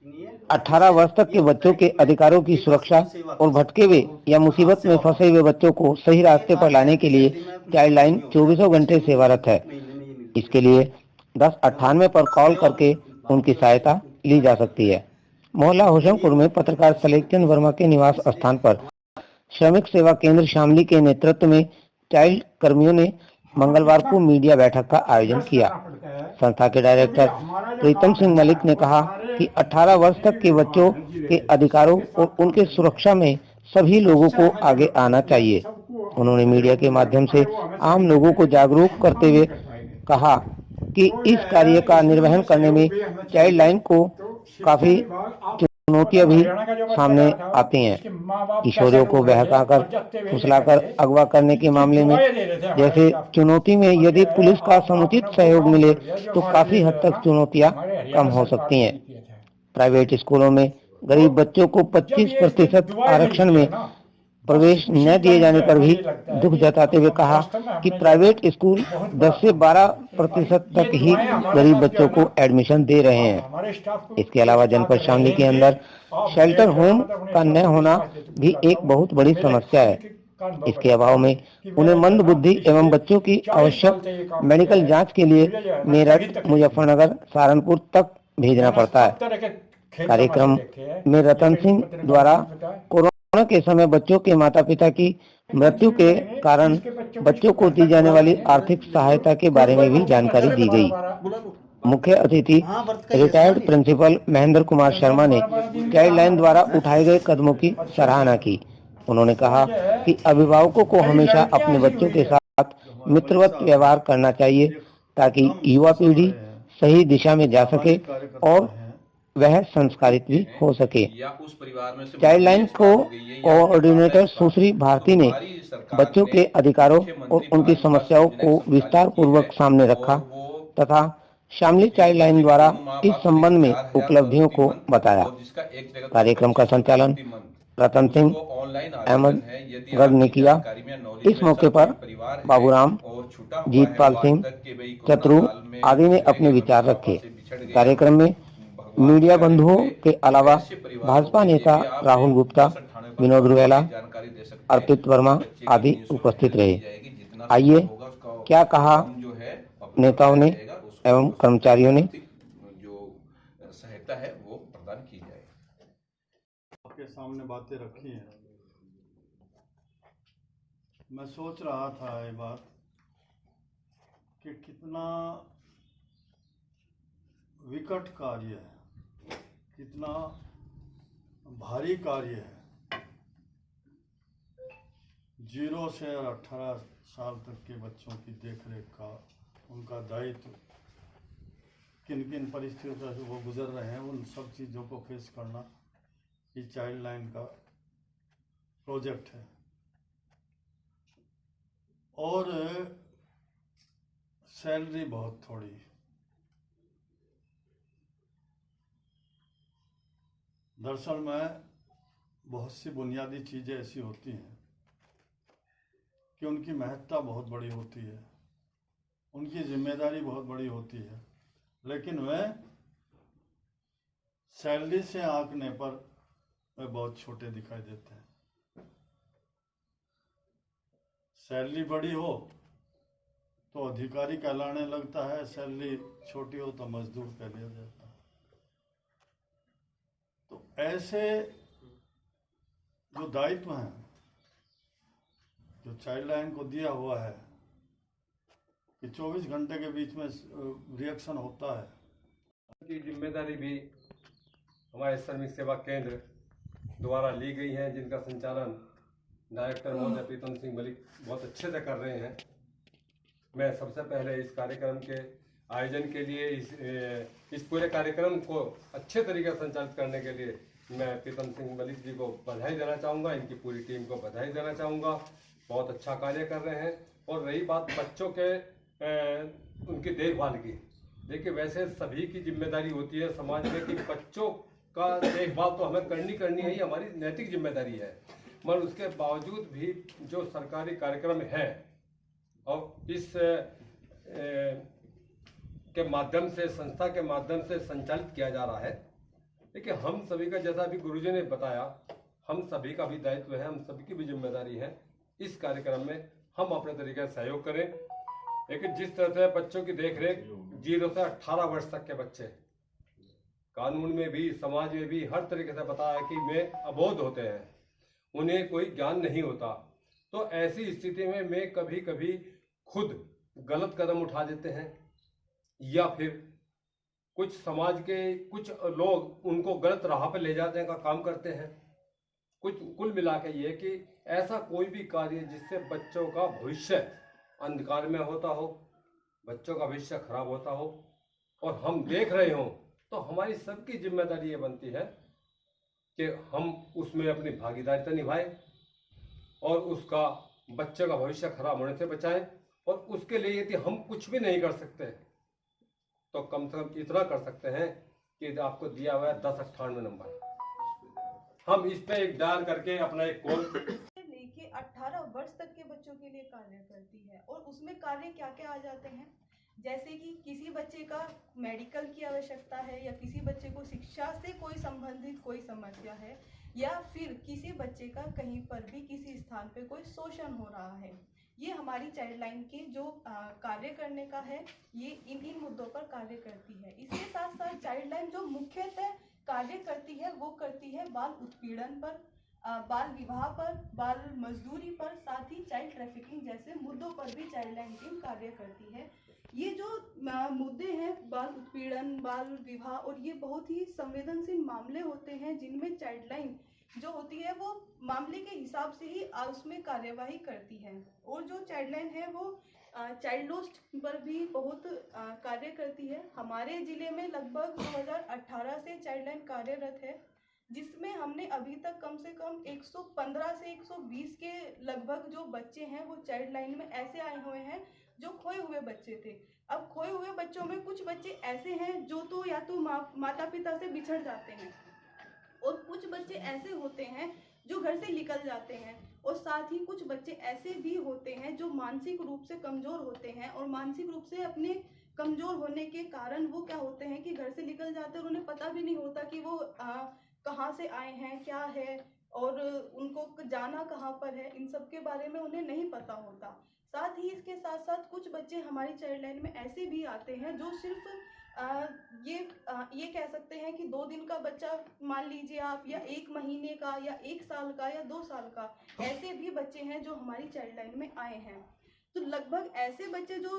18 वर्ष तक के बच्चों के अधिकारों की सुरक्षा और भटके हुए या मुसीबत में फंसे हुए बच्चों को सही रास्ते पर लाने के लिए चाइल्ड लाइन 24 घंटे सेवारत है। इसके लिए 1098 पर कॉल करके उनकी सहायता ली जा सकती है। मोहल्ला होशंगपुर में पत्रकार सलेखचंद वर्मा के निवास स्थान पर श्रमिक सेवा केंद्र शामली के नेतृत्व में चाइल्ड कर्मियों ने मंगलवार को मीडिया बैठक का आयोजन किया। संस्था के डायरेक्टर प्रीतम सिंह मलिक ने कहा कि 18 वर्ष तक के बच्चों के अधिकारों और उनके सुरक्षा में सभी लोगों को आगे आना चाहिए। उन्होंने मीडिया के माध्यम से आम लोगों को जागरूक करते हुए कहा कि इस कार्य का निर्वहन करने में चाइल्ड लाइन को काफी चुनौतियां भी सामने आती हैं। किशोरियों को बहकाकर फुसलाकर अगवा करने के मामले में जैसे चुनौती में यदि पुलिस का समुचित सहयोग मिले तो काफी हद तक चुनौतियां कम हो सकती हैं। प्राइवेट स्कूलों में गरीब बच्चों को 25% आरक्षण में प्रवेश न दिए जाने पर भी दुख जताते हुए कहा कि प्राइवेट स्कूल 10 से 12% तक ही गरीब बच्चों को एडमिशन दे रहे हैं। इसके अलावा जनपद शामली के अंदर शेल्टर होम का न होना भी एक बहुत बड़ी समस्या है। इसके अभाव में उन्हें मंद बुद्धि एवं बच्चों की आवश्यक मेडिकल जांच के लिए मेरठ, मुजफ्फरनगर, सहारनपुर तक भेजना पड़ता है। कार्यक्रम में रतन सिंह द्वारा कोरोना के समय बच्चों के माता पिता की मृत्यु के कारण बच्चों को दी जाने वाली आर्थिक सहायता के बारे में भी जानकारी दी गई। मुख्य अतिथि रिटायर्ड प्रिंसिपल महेंद्र कुमार शर्मा ने चाइल्ड लाइन द्वारा उठाए गए कदमों की सराहना की। उन्होंने कहा कि अभिभावकों को हमेशा अपने बच्चों के साथ मित्रवत व्यवहार करना चाहिए ताकि युवा पीढ़ी सही दिशा में जा सके और वह संस्कारित भी हो सके। चाइल्ड लाइन को कोऑर्डिनेटर सुश्री भारती ने बच्चों के अधिकारों और उनकी समस्याओं को विस्तार पूर्वक सामने रखा तथा शामली चाइल्ड लाइन द्वारा इस संबंध में उपलब्धियों को बताया। कार्यक्रम का संचालन रतन सिंह अहमद गढ़ ने किया। इस मौके पर बाबूराम, जीतपाल सिंह, चतरू आदि ने अपने विचार रखे। कार्यक्रम में मीडिया बंधुओं के अलावा भाजपा नेता राहुल गुप्ता, विनोद रुएला, अर्पित वर्मा आदि उपस्थित रहे। आइए क्या कहा नेताओं ने एवं कर्मचारियों ने। जो सहायता है वो प्रदान की जाए। आपके सामने बातें रखी हैं। मैं सोच रहा था ये बात कि कितना विकट कार्य है, कितना भारी कार्य है। 0 से 18 साल तक के बच्चों की देखरेख का उनका दायित्व, किन किन परिस्थितियों से वो गुजर रहे हैं, उन सब चीज़ों को फेस करना ये चाइल्ड लाइन का प्रोजेक्ट है। और सैलरी बहुत थोड़ी। दरअसल में बहुत सी बुनियादी चीज़ें ऐसी होती हैं कि उनकी महत्ता बहुत बड़ी होती है, उनकी जिम्मेदारी बहुत बड़ी होती है, लेकिन वह सैलरी से आंकने पर वे बहुत छोटे दिखाई देते हैं। सैलरी बड़ी हो तो अधिकारी कहलाने लगता है, सैलरी छोटी हो तो मजदूर कह लिया जाता है। तो ऐसे जो दायित्व हैं जो चाइल्ड लाइन को दिया हुआ है कि 24 घंटे के बीच में रिएक्शन होता है, की जिम्मेदारी भी हमारे श्रमिक सेवा केंद्र द्वारा ली गई है, जिनका संचालन डायरेक्टर महोदय प्रीतम सिंह मलिक बहुत अच्छे से कर रहे हैं। मैं सबसे पहले इस कार्यक्रम के आयोजन के लिए इस पूरे कार्यक्रम को अच्छे तरीके से संचालित करने के लिए मैं प्रीतम सिंह मलिक जी को बधाई देना चाहूँगा, इनकी पूरी टीम को बधाई देना चाहूँगा। बहुत अच्छा कार्य कर रहे हैं। और रही बात बच्चों के उनकी देखभाल की, देखिए वैसे सभी की जिम्मेदारी होती है समाज में कि बच्चों का देखभाल तो हमें करनी है, हमारी नैतिक जिम्मेदारी है। मगर उसके बावजूद भी जो सरकारी कार्यक्रम है और इस के माध्यम से, संस्था के माध्यम से संचालित किया जा रहा है, कि हम सभी का, जैसा अभी गुरुजी ने बताया, हम सभी का भी दायित्व है, हम सभी की भी जिम्मेदारी है इस कार्यक्रम में हम अपने तरीके से सहयोग करें। लेकिन जिस तरह से बच्चों की देखरेख 0 से 18 वर्ष तक के बच्चे, कानून में भी समाज में भी हर तरीके से बताया कि में अबोध होते हैं, उन्हें कोई ज्ञान नहीं होता, तो ऐसी स्थिति में मैं कभी कभी खुद गलत कदम उठा देते हैं या फिर कुछ समाज के कुछ लोग उनको गलत राह पर ले जाने का काम करते हैं। कुछ कुल मिला के ये कि ऐसा कोई भी कार्य जिससे बच्चों का भविष्य अंधकार में होता हो, बच्चों का भविष्य खराब होता हो और हम देख रहे हो, तो हमारी सबकी जिम्मेदारी ये बनती है कि हम उसमें अपनी भागीदारिता निभाएं और उसका बच्चे का भविष्य खराब होने से बचाएं। और उसके लिए यदि हम कुछ भी नहीं कर सकते तो कम से कम इतना कर सकते हैं कि आपको दिया हुआ है 1098 नंबर, हम इस पे एक डायल करके अपना एक कॉल लेके 18 वर्ष तक के बच्चों के लिए कार्य करती है। और उसमें कार्य क्या क्या आ जाते हैं, जैसे कि किसी बच्चे का मेडिकल की आवश्यकता है, या किसी बच्चे को शिक्षा से कोई संबंधित कोई समस्या है, या फिर किसी बच्चे का कहीं पर भी किसी स्थान पे कोई शोषण हो रहा है, ये हमारी चाइल्ड लाइन के जो कार्य करने का है, ये इन मुद्दों पर कार्य करती है। इसके साथ साथ चाइल्ड लाइन जो मुख्यतः कार्य करती है वो करती है बाल उत्पीड़न पर, बाल विवाह पर, बाल मजदूरी पर, साथ ही चाइल्ड ट्रैफिकिंग जैसे मुद्दों पर भी चाइल्ड लाइन टीम कार्य करती है। ये जो मुद्दे हैं, बाल उत्पीड़न, बाल विवाह, और ये बहुत ही संवेदनशील मामले होते हैं जिनमें चाइल्ड लाइन जो होती है वो मामले के हिसाब से ही उसमें कार्यवाही करती है। और जो चाइल्ड लाइन है वो चाइल्ड लोस्ट पर भी बहुत कार्य करती है। हमारे जिले में लगभग 2018 से चाइल्ड लाइन कार्यरत है, जिसमें हमने अभी तक कम से कम 115 से 120 के लगभग जो बच्चे हैं वो चाइल्ड लाइन में ऐसे आए हुए हैं जो खोए हुए बच्चे थे। अब खोए हुए बच्चों में कुछ बच्चे ऐसे हैं जो तो या तो माता पिता से बिछड़ जाते हैं, और कुछ बच्चे ऐसे होते हैं जो घर से निकल जाते हैं, और साथ ही कुछ बच्चे ऐसे भी होते हैं जो मानसिक रूप से कमजोर होते हैं, और मानसिक रूप से अपने कमजोर होने के कारण वो क्या होते हैं कि घर से निकल जाते हैं और उन्हें पता भी नहीं होता कि वो कहाँ से आए हैं, क्या है, और उनको जाना कहाँ पर है, इन सब के बारे में उन्हें नहीं पता होता। साथ ही इसके साथ साथ कुछ बच्चे हमारी चाइल्ड लाइन में ऐसे भी आते हैं जो सिर्फ ये कह सकते हैं कि 2 दिन का बच्चा मान लीजिए आप, या 1 महीने का, या 1 साल का, या 2 साल का, ऐसे भी बच्चे हैं जो हमारी चाइल्ड लाइन में आए हैं। तो लगभग ऐसे बच्चे जो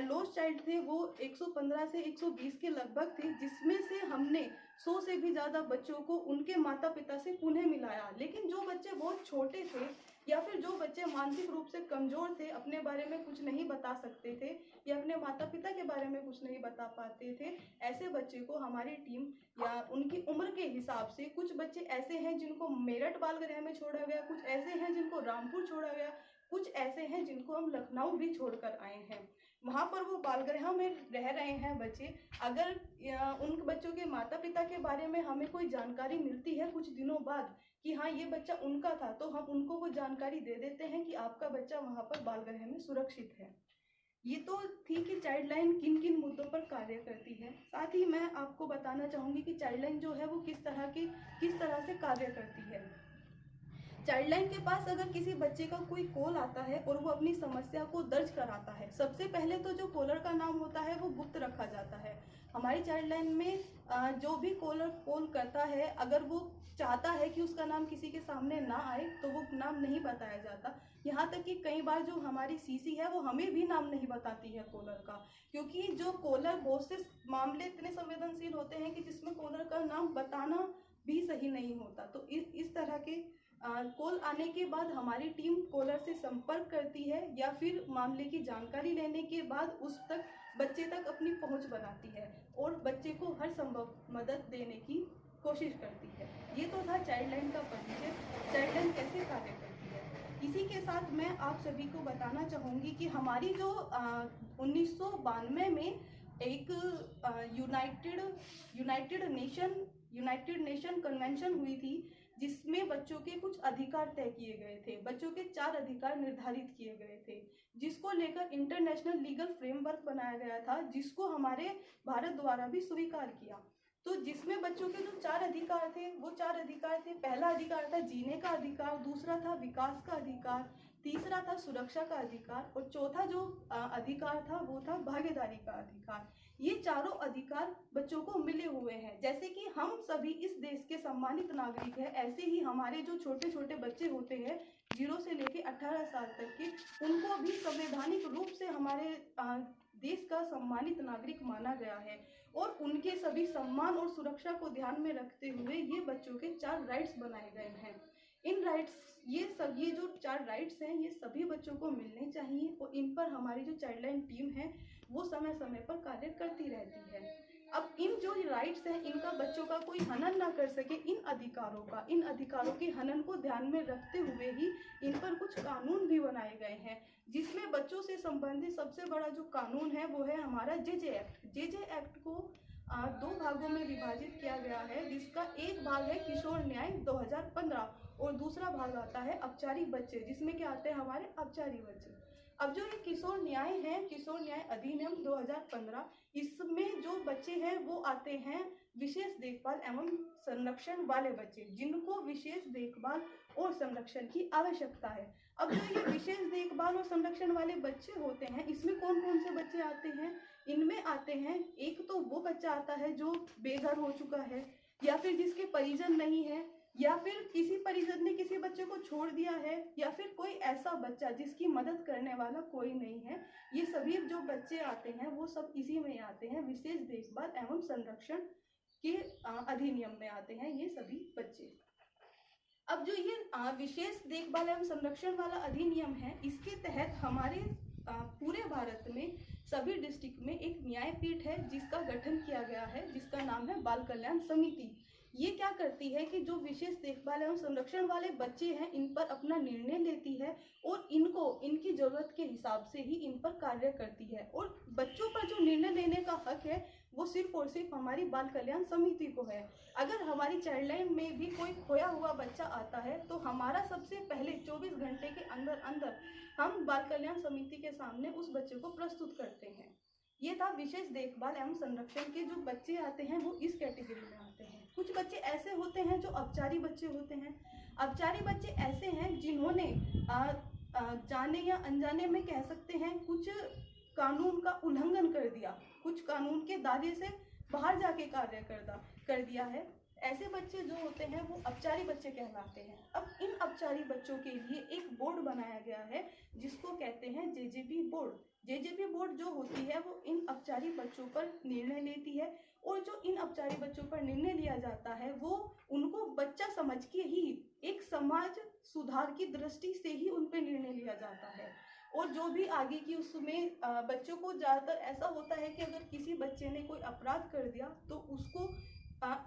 लॉस्ट चाइल्ड थे वो 115 से 120 के लगभग थे, जिसमें से हमने 100 से भी ज़्यादा बच्चों को उनके माता पिता से पुनः मिलाया। लेकिन जो बच्चे बहुत छोटे थे या फिर जो बच्चे मानसिक रूप से कमज़ोर थे, अपने बारे में कुछ नहीं बता सकते थे या अपने माता पिता के बारे में कुछ नहीं बता पाते थे, ऐसे बच्चे को हमारी टीम या उनकी उम्र के हिसाब से, कुछ बच्चे ऐसे हैं जिनको मेरठ बाल गृह में छोड़ा गया, कुछ ऐसे हैं जिनको रामपुर छोड़ा गया, कुछ ऐसे हैं जिनको हम लखनऊ भी छोड़कर आए हैं। वहाँ पर वो बाल गृह में रह रहे हैं बच्चे। अगर उन बच्चों के माता पिता के बारे में हमें कोई जानकारी मिलती है कुछ दिनों बाद कि हाँ ये बच्चा उनका था, तो हम उनको वो जानकारी दे देते हैं कि आपका बच्चा वहाँ पर बाल गृह में सुरक्षित है। ये तो थी कि चाइल्ड लाइन किन किन मुद्दों पर कार्य करती है। साथ ही मैं आपको बताना चाहूँगी कि चाइल्ड लाइन जो है वो किस तरह से कार्य करती है। चाइल्ड लाइन के पास अगर किसी बच्चे का कोई कॉल आता है और वो अपनी समस्या को दर्ज कराता है, सबसे पहले तो जो कॉलर का नाम होता है वो गुप्त रखा जाता है। हमारी चाइल्ड लाइन में जो भी कॉलर कॉल करता है, अगर वो चाहता है कि उसका नाम किसी के सामने ना आए तो वो नाम नहीं बताया जाता। यहाँ तक कि कई बार जो हमारी सीसी है वो हमें भी नाम नहीं बताती है कॉलर का, क्योंकि जो कॉलर, बहुत से मामले इतने संवेदनशील होते हैं कि जिसमें कॉलर का नाम बताना भी सही नहीं होता। तो इस तरह के कॉल आने के बाद हमारी टीम कॉलर से संपर्क करती है या फिर मामले की जानकारी लेने के बाद उस तक बच्चे तक अपनी पहुंच बनाती है और बच्चे को हर संभव मदद देने की कोशिश करती है। ये तो था चाइल्ड लाइन का परिचय, चाइल्ड लाइन कैसे कार्य करती है। इसी के साथ मैं आप सभी को बताना चाहूँगी कि हमारी जो 1992 में एक यूनाइटेड नेशन कन्वेंशन हुई थी, जिसमें बच्चों के कुछ अधिकार तय किए गए थे। बच्चों के 4 अधिकार निर्धारित किए गए थे, जिसको लेकर इंटरनेशनल लीगल फ्रेमवर्क बनाया गया था, जिसको हमारे भारत द्वारा भी स्वीकार किया। तो जिसमें बच्चों के जो 4 अधिकार थे वो 4 अधिकार थे। पहला अधिकार था जीने का अधिकार, दूसरा था विकास का अधिकार, तीसरा था सुरक्षा का अधिकार और चौथा जो अधिकार था वो था भागीदारी का अधिकार। ये चारों अधिकार बच्चों को मिले हुए हैं। जैसे कि हम सभी इस देश के सम्मानित नागरिक हैं, ऐसे ही हमारे जो छोटे छोटे बच्चे होते हैं 0 से लेके 18 साल तक के, उनको भी संवैधानिक रूप से हमारे देश का सम्मानित नागरिक माना गया है और उनके सभी सम्मान और सुरक्षा को ध्यान में रखते हुए ये बच्चों के 4 राइट्स बनाए गए हैं। इन राइट्स ये जो 4 राइट्स हैं ये सभी बच्चों को मिलने चाहिए और इन पर हमारी जो चाइल्डलाइन टीम है वो समय समय पर कार्य करती रहती है। अब इन जो राइट्स हैं इनका बच्चों का कोई हनन ना कर सके, इन अधिकारों के हनन को ध्यान में रखते हुए ही इन पर कुछ कानून भी बनाए गए हैं, जिसमें बच्चों से संबंधित सबसे बड़ा जो कानून है वो है हमारा जेजे एक्ट। जेजे एक्ट को 2 भागों में विभाजित किया गया है, जिसका एक भाग है किशोर न्याय 2015 और दूसरा भाग आता है अपचारी बच्चे, जिसमें क्या आते हैं हमारे अपचारी बच्चे। अब जो ये किशोर न्याय है, किशोर न्याय अधिनियम 2015, इसमें जो बच्चे हैं वो आते हैं विशेष देखभाल एवं संरक्षण वाले बच्चे, जिनको विशेष देखभाल और संरक्षण की आवश्यकता है। अब जो ये विशेष देखभाल और संरक्षण वाले बच्चे होते हैं इसमें कौन कौन से बच्चे आते हैं? इनमें आते हैं, एक तो वो बच्चा आता है जो बेघर हो चुका है या फिर जिसके परिजन नहीं है या फिर किसी परिजन ने किसी बच्चे को छोड़ दिया है या फिर कोई ऐसा बच्चा जिसकी मदद करने वाला कोई नहीं है। ये सभी जो बच्चे आते हैं वो सब इसी में आते हैं, विशेष देखभाल एवं संरक्षण के अधिनियम में आते हैं ये सभी बच्चे। अब जो ये विशेष देखभाल एवं संरक्षण वाला अधिनियम है इसके तहत हमारे पूरे भारत में सभी डिस्ट्रिक्ट में एक न्यायपीठ है जिसका गठन किया गया है, जिसका नाम है बाल कल्याण समिति। ये क्या करती है कि जो विशेष देखभाल एवं संरक्षण वाले बच्चे हैं इन पर अपना निर्णय लेती है और इनको इनकी जरूरत के हिसाब से ही इन पर कार्य करती है और बच्चों पर जो निर्णय लेने का हक है वो सिर्फ और सिर्फ हमारी बाल कल्याण समिति को है। अगर हमारी चाइल्डलाइन में भी कोई खोया हुआ बच्चा आता है तो हमारा सबसे पहले 24 घंटे के अंदर अंदर हम बाल कल्याण समिति के सामने उस बच्चे को प्रस्तुत करते हैं। ये था विशेष देखभाल एवं संरक्षण के जो बच्चे आते हैं वो इस कैटेगरी में आते हैं। कुछ बच्चे ऐसे होते हैं जो अपचारी बच्चे होते हैं। अपचारी बच्चे ऐसे हैं जिन्होंने जाने या अनजाने में कह सकते हैं कुछ कानून का उल्लंघन कर दिया, कुछ कानून के दायरे से बाहर जाके कार्य कर दिया है। ऐसे बच्चे जो होते हैं वो अपचारी बच्चे कहलाते हैं। अब इन अपचारी बच्चों के लिए एक बोर्ड बनाया गया है जिसको कहते हैं जेजेबी बोर्ड। जेजेबी बोर्ड जो होती है वो इन अपचारी बच्चों पर निर्णय लेती है और जो इन अपचारी बच्चों पर निर्णय लिया जाता है वो उनको बच्चा समझ के ही एक समाज सुधार की दृष्टि से ही उन पर निर्णय लिया जाता है। और जो भी आगे की उसमें बच्चों को ज़्यादातर ऐसा होता है कि अगर किसी बच्चे ने कोई अपराध कर दिया तो उसको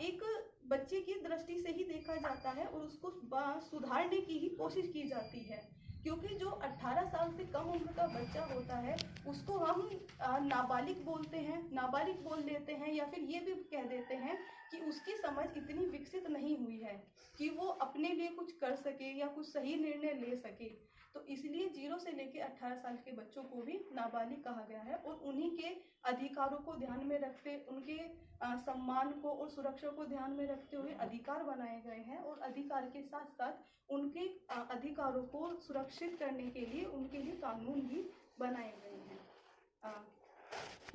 एक बच्चे की दृष्टि से ही देखा जाता है और उसको सुधारने की ही कोशिश की जाती है, क्योंकि जो 18 साल से कम उम्र का बच्चा होता है उसको हम नाबालिग बोलते हैं, नाबालिग बोल देते हैं या फिर ये भी कह देते हैं कि उसकी समझ इतनी विकसित नहीं हुई है कि वो अपने लिए कुछ कर सके या कुछ सही निर्णय ले सके। तो इसलिए 0 से लेकर 18 साल के बच्चों को भी नाबालिग कहा गया है और उन्हीं के अधिकारों को ध्यान में रखते, उनके सम्मान को और सुरक्षा को ध्यान में रखते हुए अधिकार बनाए गए हैं और अधिकार के साथ साथ उनके अधिकारों को सुरक्षित करने के लिए उनके लिए कानून भी बनाए गए हैं।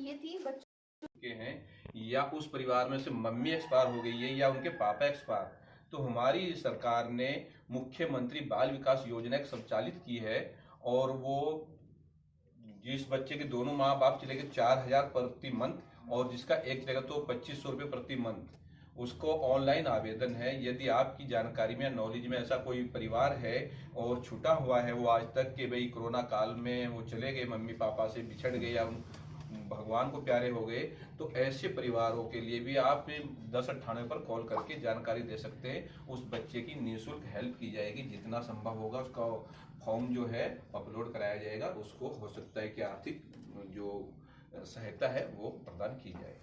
ये थी बच्चों के हैं या उस परिवार में से मम्मी एक्सपायर हो गई है या उनके पापा एक्सपायर, तो हमारी सरकार ने मुख्यमंत्री बाल विकास योजना एक संचालित की है और वो जिस बच्चे के दोनों माँ बाप चले गए 4000 प्रति मंथ और जिसका एक जगह तो 2500 रुपये प्रति मंथ, उसको ऑनलाइन आवेदन है। यदि आपकी जानकारी में नॉलेज में ऐसा कोई परिवार है और छूटा हुआ है, वो आज तक के भाई कोरोना काल में वो चले गए, मम्मी पापा से बिछड़ गए या भगवान को प्यारे हो गए, तो ऐसे परिवारों के लिए भी आप 1098 पर कॉल करके जानकारी दे सकते हैं। उस बच्चे की निःशुल्क हेल्प की जाएगी, जितना संभव होगा उसका फॉर्म जो है अपलोड कराया जाएगा। उसको हो सकता है कि आर्थिक जो सहायता है वो प्रदान की जाए।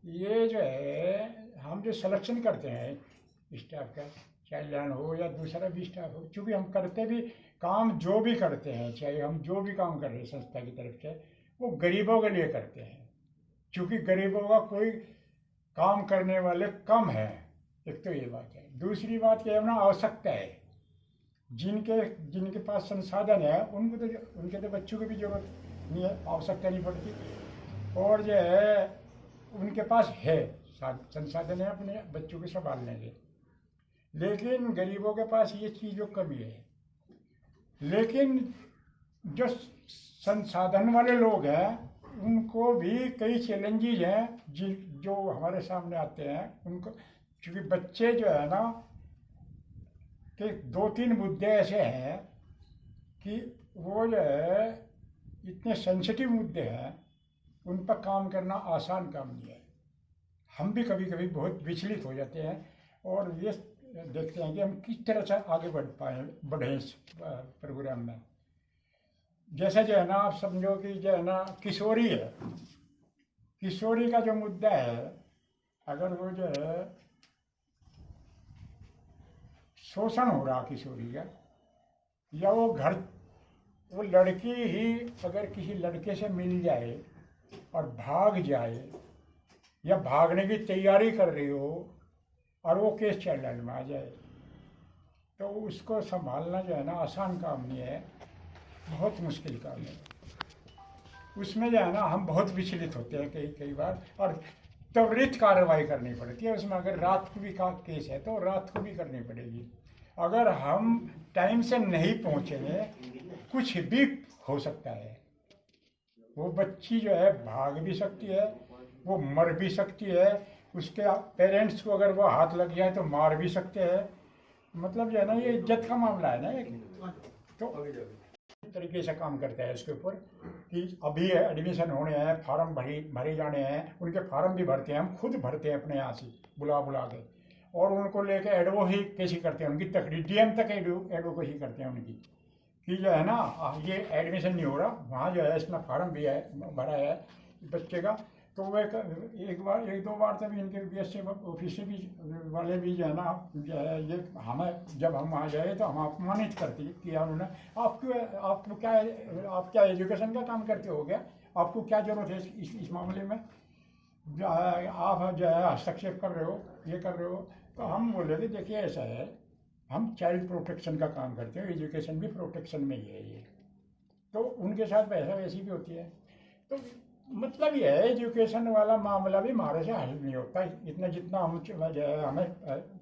ये जो है हम जो सिलेक्शन करते हैं स्टाफ का, चाइल्डलाइन हो या दूसरा भी स्टाफ हो, चूँकि हम करते भी काम जो भी करते हैं, चाहे हम जो भी काम कर रहे हैं संस्था की तरफ से, वो गरीबों के लिए करते हैं। चूँकि गरीबों का कोई काम करने वाले कम है, एक तो ये बात है। दूसरी बात ये है ना, आवश्यकता है, जिनके पास संसाधन है उनके तो बच्चों की भी जरूरत नहीं है, आवश्यकता नहीं पड़ती। और जो है उनके पास है संसाधन है अपने बच्चों को संभालने के, लेकिन गरीबों के पास ये चीज़ों कमी है। लेकिन जो संसाधन वाले लोग हैं उनको भी कई चैलेंजेस हैं जो हमारे सामने आते हैं उनको, क्योंकि बच्चे जो है ना कि 2-3 मुद्दे ऐसे हैं कि वो जो है इतने सेंसिटिव मुद्दे हैं, उन पर काम करना आसान काम नहीं है। हम भी कभी कभी बहुत विचलित हो जाते हैं और ये देखते हैं कि हम किस तरह से आगे बढ़े इस प्रोग्राम में। जैसे जो है ना, आप समझो कि जो है ना किशोरी है, किशोरी का जो मुद्दा है, अगर वो जो है शोषण हो रहा किशोरी का, या वो लड़की ही अगर किसी लड़के से मिल जाए और भाग जाए या भागने की तैयारी कर रही हो और वो केस चाइल्ड लाइन में आ जाए, तो उसको संभालना जो है ना आसान काम नहीं है, बहुत मुश्किल काम है। उसमें जो है ना हम बहुत विचलित होते हैं कई बार, और त्वरित कार्रवाई करनी पड़ती है उसमें। अगर रात को भी का केस है तो रात को भी करनी पड़ेगी। अगर हम टाइम से नहीं पहुँचेंगे कुछ भी हो सकता है। वो बच्ची जो है भाग भी सकती है, वो मर भी सकती है, उसके पेरेंट्स को अगर वो हाथ लग जाए तो मार भी सकते हैं। मतलब जो है ना ये इज्जत का मामला है ना एक। तो इस तरीके से काम करता है इसके ऊपर कि अभी एडमिशन होने हैं, फार्म भरे जाने हैं, उनके फार्म भी भरते हैं, हम खुद भरते हैं अपने यहाँ से बुला के, और उनको लेके एडवोकेसी करते हैं, उनकी तकरीर DM तक एडवोकेसी करते हैं उनकी कि जो है ना ये एडमिशन नहीं हो रहा, वहाँ जो है इसमें फार्म भी है भरा है बच्चे का। तो वो एक दो बार तक इनके BSc ऑफिस भी वाले भी जो है ना जो है ये हमें, जब हम वहाँ जाए तो हम अपमानित करते किया उन्होंने, आप क्या एजुकेशन का काम करते हो क्या, आपको क्या जरूरत है इस मामले में, जो है आप जो है हस्तक्षेप कर रहे हो, ये कर रहे हो। तो हम बोले कि देखिए ऐसा है, हम चाइल्ड प्रोटेक्शन का काम करते हैं, एजुकेशन भी प्रोटेक्शन में ही है ये। तो उनके साथ वैसी भी होती है। तो मतलब ये है एजुकेशन वाला मामला भी हमारे से हल नहीं होता इतना, जितना हम हमें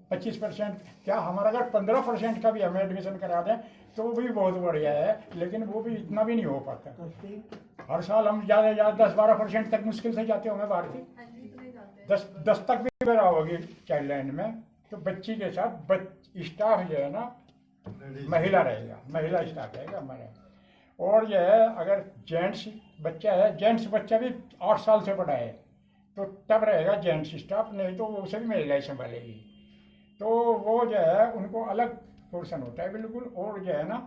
25% क्या, हमारा अगर 15% का भी हमें एडमिशन करा दें तो वो भी बहुत बढ़िया है, लेकिन वो भी इतना भी नहीं हो पाता। हर साल हम ज़्यादा से ज़्यादा 10-12% तक मुश्किल से जाते होंगे बाहर के, 10 तक भी करा होगी चाइल्ड लाइन में। तो बच्ची के साथ स्टाफ जो है ना महिला रहेगा, महिला स्टाफ रहेगा हमारा। और जो है अगर जेंट्स बच्चा है, जेंट्स बच्चा भी 8 साल से बड़ा है तो तब रहेगा जेंट्स स्टाफ, नहीं तो वो उसे भी महिला ही संभालेगी। तो वो जो है उनको अलग पोर्शन होता है बिल्कुल। और जो है ना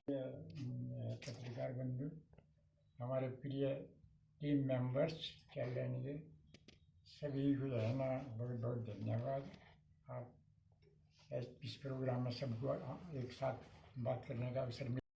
पत्रकार बंधु, हमारे प्रिय टीम मेंबर्स चाइल्ड लाइन के सभी को जो है ना बहुत बहुत धन्यवाद। आप इस प्रोग्राम में सबको एक साथ बात करने का अवसर